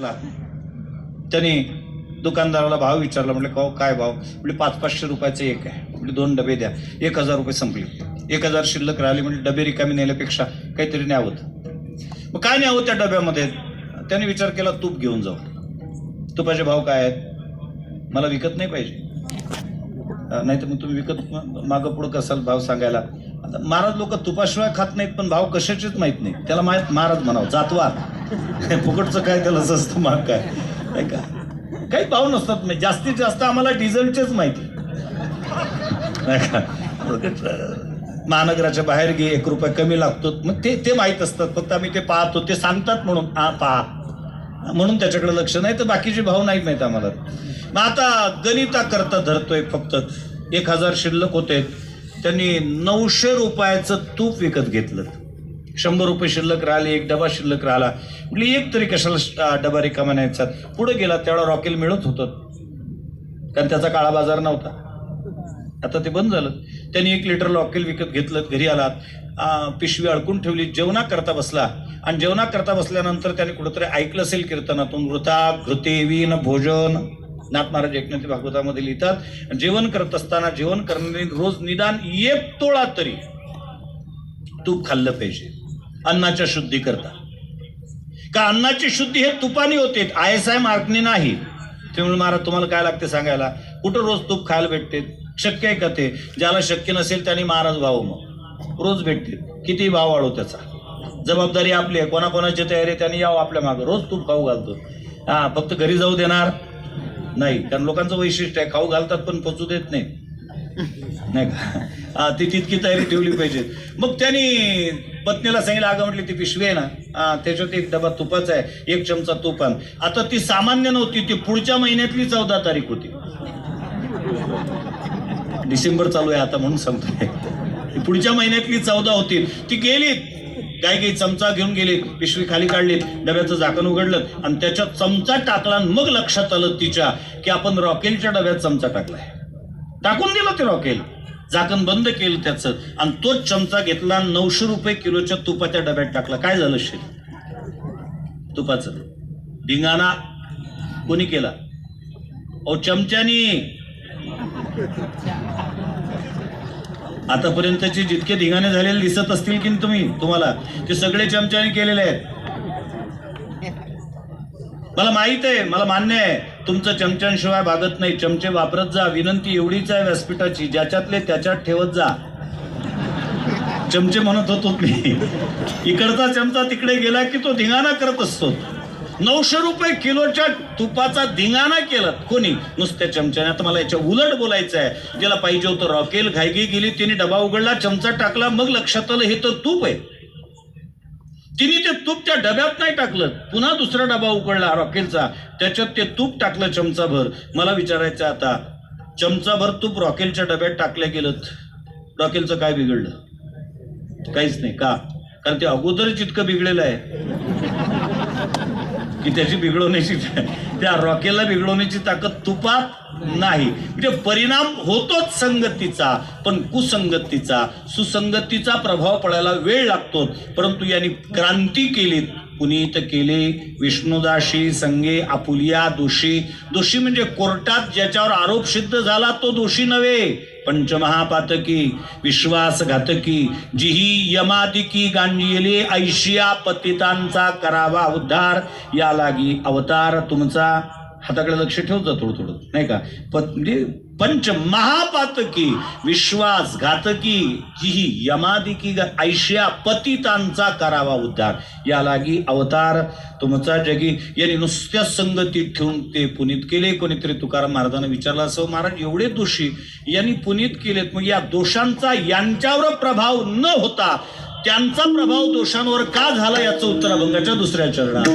त्याने दुकानदाराला भाव विचारला. म्हटलं काय भाव? म्हणजे 500-500 रुपयाचं एक आहे. म्हणजे 2 डबे द्या. 1000 रुपये संपले. 1000 शिल्लक राहिले. म्हणजे डबे रिकामी नेल्यापेक्षा काहीतरी न्यावं. मग काय न्यावं त्या डब्यामध्ये? त्याने विचार केला तूप घेऊन जाऊ. तुपाचे भाव काय आहेत? मला विकत नाही पाहिजे. नाही तर मग तुम्ही विकत मागं पुढं कसाल भाव सांगायला? आता महाराज लोक तुपाशिवाय खात नाहीत, पण भाव कशाचेच माहीत नाही. त्याला महाराज म्हणावं जातवा. फुकटचं काय त्याला स्वस्त महाग काय का काही भाव नसतात. नाही जास्तीत जास्त आम्हाला डिझेलचेच माहिती नाही का. महानगराच्या बाहेर गे 1 रुपया कमी लागतो मग ते माहीत असतात. फक्त आम्ही ते पाहतो, ते सांगतात म्हणून पहा म्हणून त्याच्याकडे लक्ष नाही, तर बाकीचे भाव नाहीत माहीत आम्हाला. मग आता गणिता करता धरतोय. फक्त 1000 शिल्लक होते. त्यांनी 900 रुपयाचं तूप विकत घेतलं. 100 रुपये शिल्लक राहिले. 1 डबा शिल्लक राहिला. म्हणजे एक तरी कशाला डबा रिकामा न्यायचा. पुढे गेला तेवढा रॉकेल मिळत होतं, कारण त्याचा काळा बाजार नव्हता. आता ते बंद झालं. त्यांनी 1 लिटर रॉकेल विकत घेतलं. घरी आलात, पिशवी अडकून ठेवली. जेवणा करता बसला आणि जेवणा करता बसल्यानंतर त्याने कुठंतरी ऐकलं असेल कीर्तनातून, वृथा घृतेवीन भोजन. नाथ महाराज एकनाथी भागवतामध्ये लिहितात, जेवण करत असताना जेवण करणारे रोज निदान 1 तोळा तरी तूप खाल्लं पाहिजे अन्नाच्या शुद्धी करता. का अन्नाची शुद्धी हे तुपाने होते, ISI मार्कने नाही. त्यामुळे महाराज तुम्हाला काय लागते सांगायला? कुठं रोज तूप खायला भेटते? शक्य आहे का ते? ज्याला शक्य नसेल त्यांनी महाराज भाऊ मग रोज भेटते. किती भाव वाढव, त्याचा जबाबदारी आपली आहे. कोणाकोणाची तयारी त्यांनी यावं आपल्या मागं. रोज तूप खाऊ घालतो. फक्त घरी जाऊ देणार नाही, कारण लोकांचं वैशिष्ट्य आहे, खाऊ घालतात पण पोचू देत नाही का. ती तितकी तयारी ठेवली पाहिजे. मग त्यांनी पत्नीला सांगितलं, अगं म्हटली ती पिशवी आहे ना, त्याच्यात 1 डबा तुपाचा आहे, 1 चमचा तुप आण. आता ती सामान्य नव्हती, ती पुढच्या महिन्यातली 14 तारीख होती. डिसेंबर चालू आहे आता म्हणून सांगतोय. पुढच्या महिन्यातली 14 होती. ती गेली काही चमचा घेऊन गेली, पिशवी खाली काढली, डब्याचं झाकण उघडलं आणि त्याच्यात चमचा टाकला. मग लक्षात आलं तिच्या की आपण रॉकेलच्या डब्यात चमचा टाकलाय. टाकून दिलं ते रॉकेल, झाकण बंद केलं त्याचं आणि तोच चमचा घेतला. 900 रुपये किलोच्या तुपाच्या डब्यात टाकला. काय झालं शेत तुपाचं? धिंगाणा कोणी केला? चमच्यानी. आतापर्यंतचे जितके धिंगाणे झालेले दिसत असतील की तुम्हाला, ते सगळे चमच्याने केलेले आहेत. मला माहित आहे, मला मान्य आहे, तुमचं चमच्यांशिवाय भागत नाही. चमचे वापरत जा. विनंती एवढीच आहे व्यासपीठाची, ज्याच्यातले त्याच्यात ठेवत जा. चमचे म्हणत होतो मी. इकडचा चमचा तिकडे गेला की तो धिंगाणा करत असतो. 900 रुपये किलोच्या तुपाचा धिंगाणा केला कोणी? नुसत्या चमच्याने. आता मला याच्या उलट बोलायचं आहे. ज्याला पाहिजे होतं रॉकेल घाईघाई गेली, तिने डबा उघडला, चमचा टाकला, मग लक्षात आलं हे तर तूप आहे. तिने ते तूप त्या डब्यात नाही टाकलं. पुन्हा दुसरा डबा उघडला रॉकेलचा, त्याच्यात ते तूप टाकलं चमचाभर. मला विचारायचं आता, चमचाभर तूप रॉकेलच्या डब्यात टाकल्या गेलं, रॉकेलचं काय बिघडलं? काहीच नाही. का? कारण ते अगोदरच इतकं बिघडलेलं आहे की त्याची बिघडवण्याची, त्या रॉकेलला बिघडवण्याची ताकद तुपात नाही. म्हणजे परिणाम होतोच संगतीचा, पण कुसंगतीचा. सुसंगतीचा प्रभाव पडायला वेळ लागतो. परंतु यांनी क्रांती केली. पुनीत केले विष्णुदाशी संगे आपुलिया दोषी. दोषी म्हणजे कोर्टात ज्याच्यावर आरोप सिद्ध झाला तो दोषी नव्हे. पंचमहापातकी विश्वासघातकी जिही यमादिकी गांजिले ऐशिया पतितांचा करावा उद्धार. या लागी अवतार तुमचा. हाताकडे लक्ष ठेवतं थोडं नाही का. म्हणजे पंचमहापातकी विश्वासघातकी जिही यमादिकी ऐशिया पतितांचा करावा उद्धार. या लागी अवतार तुमचा जगी. यांनी नुसत्या संगतीत ठेवून ते पुनीत केले. कोणीतरी तुकाराम महाराजांना विचारलं असं, महाराज एवढे दोषी यांनी पुनीत केलेत, मग या दोषांचा यांच्यावर प्रभाव न होता त्यांचा प्रभाव दोषांवर का झाला? याचं उत्तर अभंगाच्या 2ऱ्या चरणात.